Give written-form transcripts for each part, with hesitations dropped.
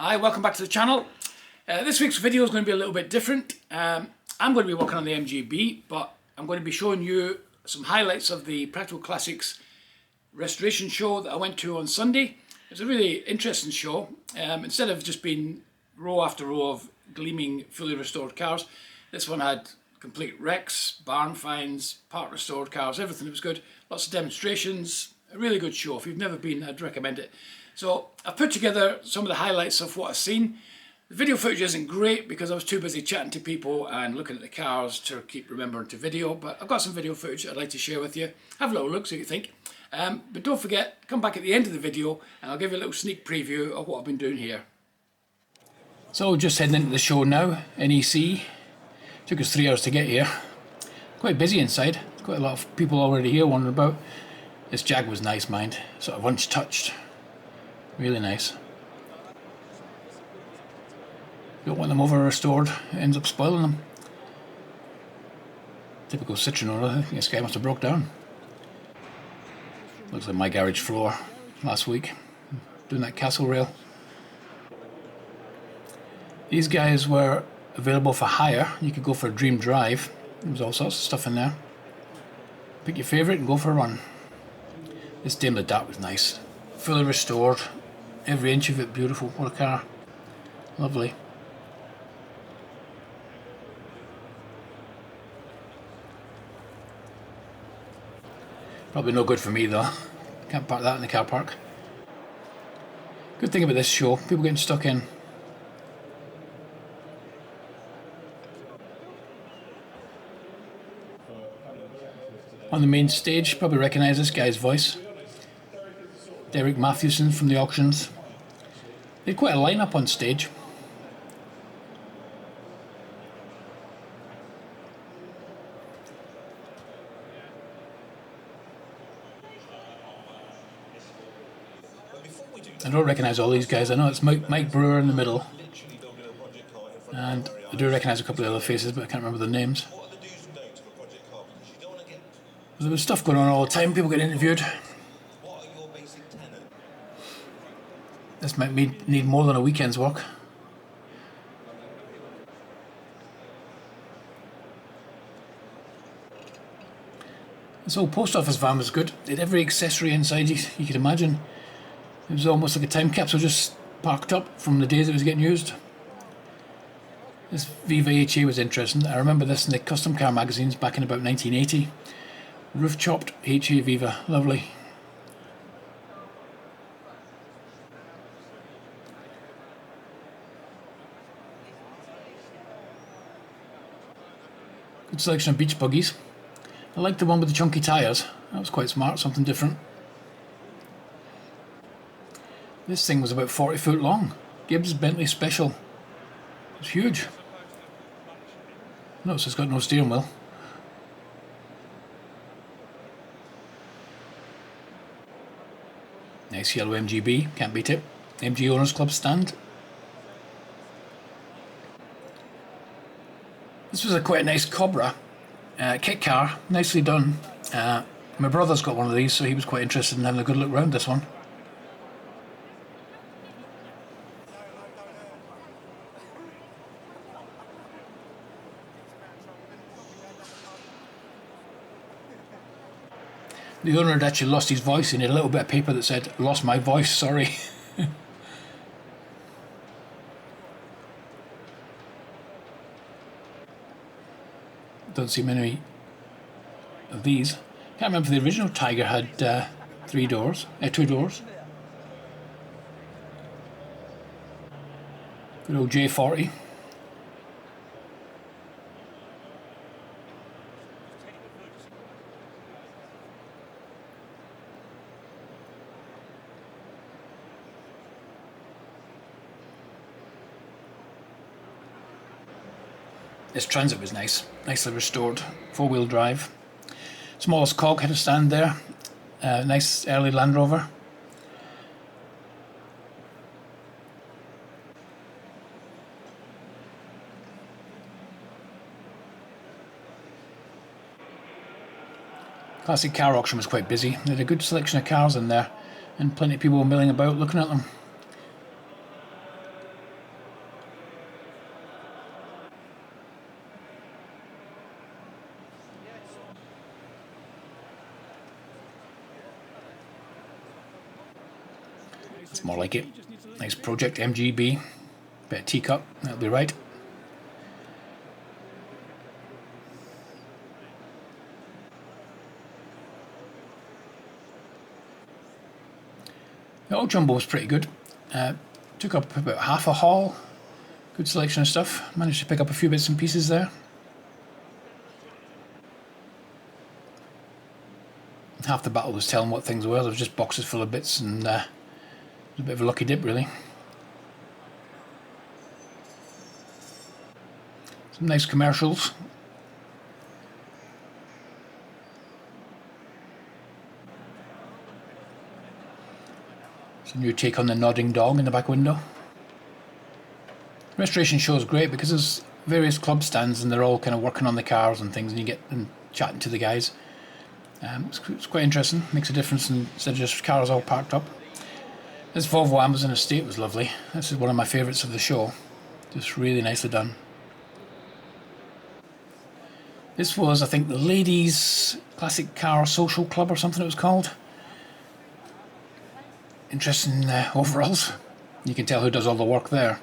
Hi, welcome back to the channel. This week's video is going to be a little bit different. I'm going to be working on the MGB, but I'm going to be showing you some highlights of the Practical Classics restoration show that I went to on Sunday. It's a really interesting show. Instead of just being row after row of gleaming, fully restored cars, this one had complete wrecks, barn finds, part restored cars, everything. It was good. Lots of demonstrations. A really good show. If you've never been, I'd recommend it. So I've put together some of the highlights of what I've seen. The video footage isn't great because I was too busy chatting to people and looking at the cars to keep remembering to video, but I've got some video footage I'd like to share with you. Have a little look, see what you think. But don't forget, come back at the end of the video and I'll give you a little sneak preview of what I've been doing here. So just heading into the show now, NEC. Took us 3 hours to get here. Quite busy inside, quite a lot of people already here wandering about. This Jag was nice, mind, sort of untouched. Really nice. Don't want them over restored, it ends up spoiling them. Typical Citroen owner. I think this guy must have broke down. Looks like my garage floor last week, doing that castle rail. These guys were available for hire. You could go for a dream drive. There was all sorts of stuff in there. Pick your favourite and go for a run. This Daimler Dart was nice. Fully restored. Every inch of it beautiful. What a car. Lovely. Probably no good for me though. Can't park that in the car park. Good thing about this show, people getting stuck in. On the main stage, probably recognise this guy's voice. Derek Matthewson from the auctions. They had quite a lineup on stage. I don't recognise all these guys. I know it's Mike Brewer in the middle. And I do recognise a couple of other faces, but I can't remember the names. There was stuff going on all the time, people getting interviewed. This might need more than a weekend's work. This old post office van was good. It had every accessory inside you could imagine. It was almost like a time capsule just parked up from the days it was getting used. This Viva HA was interesting. I remember this in the custom car magazines back in about 1980. Roof chopped HA Viva, lovely. Good selection of beach buggies. I liked the one with the chunky tyres. That was quite smart, something different. This thing was about 40 foot long. Gibbs Bentley Special. It's huge. Notice it's got no steering wheel. Nice yellow MGB, can't beat it. MG Owners Club stand. This was quite a nice Cobra kit car, nicely done. My brother's got one of these, so he was quite interested in having a good look around this one. The owner had actually lost his voice and he had a little bit of paper that said, "Lost my voice, sorry." Don't see many of these. Can't remember if the original Tiger had 2 doors. Good old J40. This Transit was nice, nicely restored, 4-wheel drive. Smallest cog had a stand there, nice early Land Rover. Classic car auction was quite busy. They had a good selection of cars in there and plenty of people milling about looking at them. That's more like it. Nice Project MGB. Bit of teacup, that'll be right. The old jumbo was pretty good. Took up about half a haul. Good selection of stuff. Managed to pick up a few bits and pieces there. Half the battle was telling what things were. There was just boxes full of bits, and it was a bit of a lucky dip, really. Some nice commercials. Some new take on the nodding dog in the back window. Restoration show is great because there's various club stands and they're all kind of working on the cars and things, and you get them chatting to the guys. It's quite interesting. Makes a difference instead of just cars all parked up. This Volvo Amazon estate was lovely. This is one of my favourites of the show. Just really nicely done. This was, I think, the Ladies Classic Car Social Club or something it was called. Interesting overalls. You can tell who does all the work there.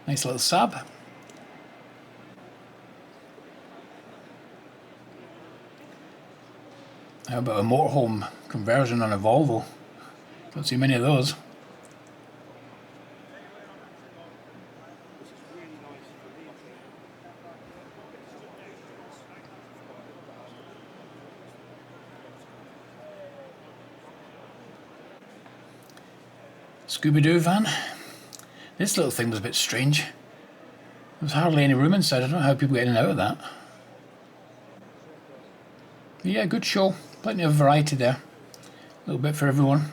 Nice little Saab. How about a motorhome conversion on a Volvo? Don't see many of those. Scooby-Doo van. This little thing was a bit strange. There was hardly any room inside. I don't know how people get in and out of that. But yeah, good show. Plenty of variety there. A little bit for everyone.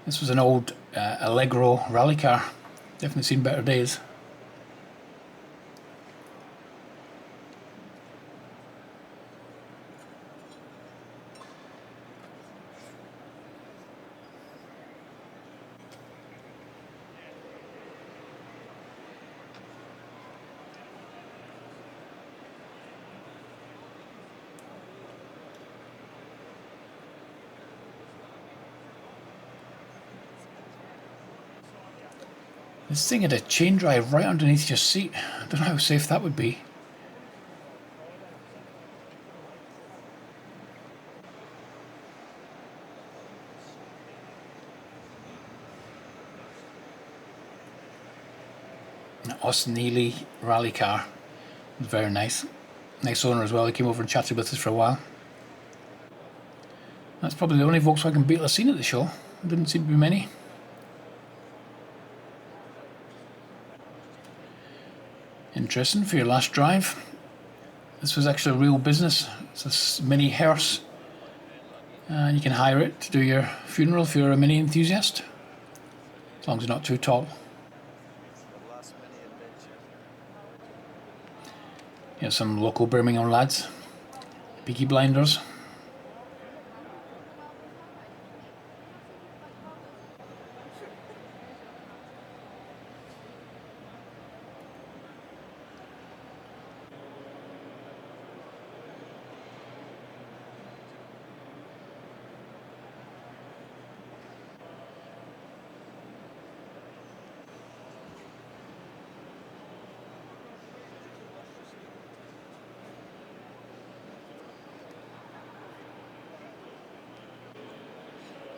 This was an old Allegro rally car. Definitely seen better days. This thing had a chain drive right underneath your seat. I don't know how safe that would be. An Austin Healey rally car. It was very nice. Nice owner as well. He came over and chatted with us for a while. That's probably the only Volkswagen Beetle I've seen at the show. There didn't seem to be many. Interesting for your last drive. This was actually a real business. It's a mini hearse, and you can hire it to do your funeral if you're a mini enthusiast, as long as it's not too tall. You have some local Birmingham lads, Peaky Blinders.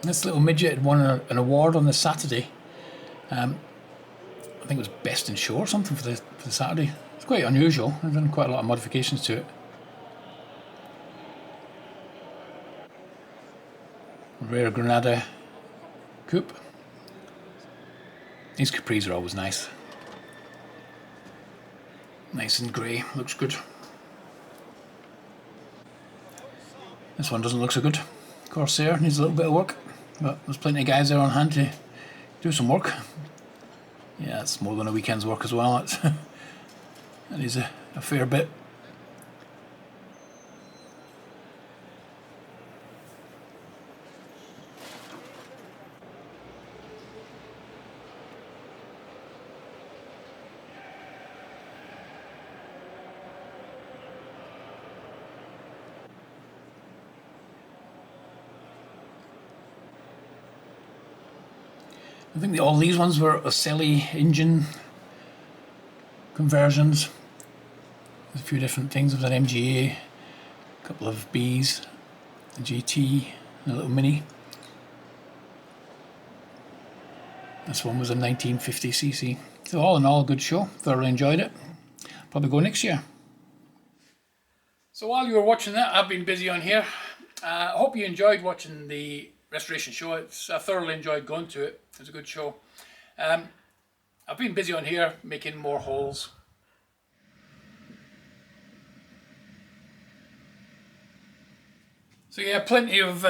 This little midget had won an award on the Saturday. I think it was Best in Show or something for the Saturday. It's quite unusual. I've done quite a lot of modifications to it. Rare Granada coupe. These Capris are always nice. Nice and grey, looks good. This one doesn't look so good. Corsair needs a little bit of work, but there's plenty of guys there on hand to do some work. Yeah, it's more than a weekend's work as well. That is a fair bit. I think all these ones were Ocelli engine conversions. There's a few different things. There was an MGA, a couple of Bs, a GT, and a little Mini. This one was a 1950cc. So all in all, a good show. Thoroughly enjoyed it. Probably go next year. So while you were watching that, I've been busy on here. I hope you enjoyed watching the restoration show. I thoroughly enjoyed going to it. It was a good show. I've been busy on here making more holes. So yeah, plenty of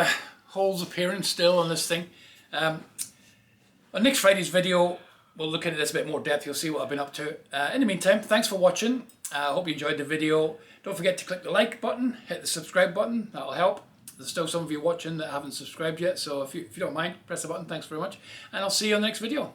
holes appearing still on this thing. On next Friday's video, we'll look into this a bit more depth. You'll see what I've been up to. In the meantime, thanks for watching. I hope you enjoyed the video. Don't forget to click the like button, hit the subscribe button. That'll help. There's still some of you watching that haven't subscribed yet, so if you don't mind, press the button. Thanks very much. And I'll see you on the next video.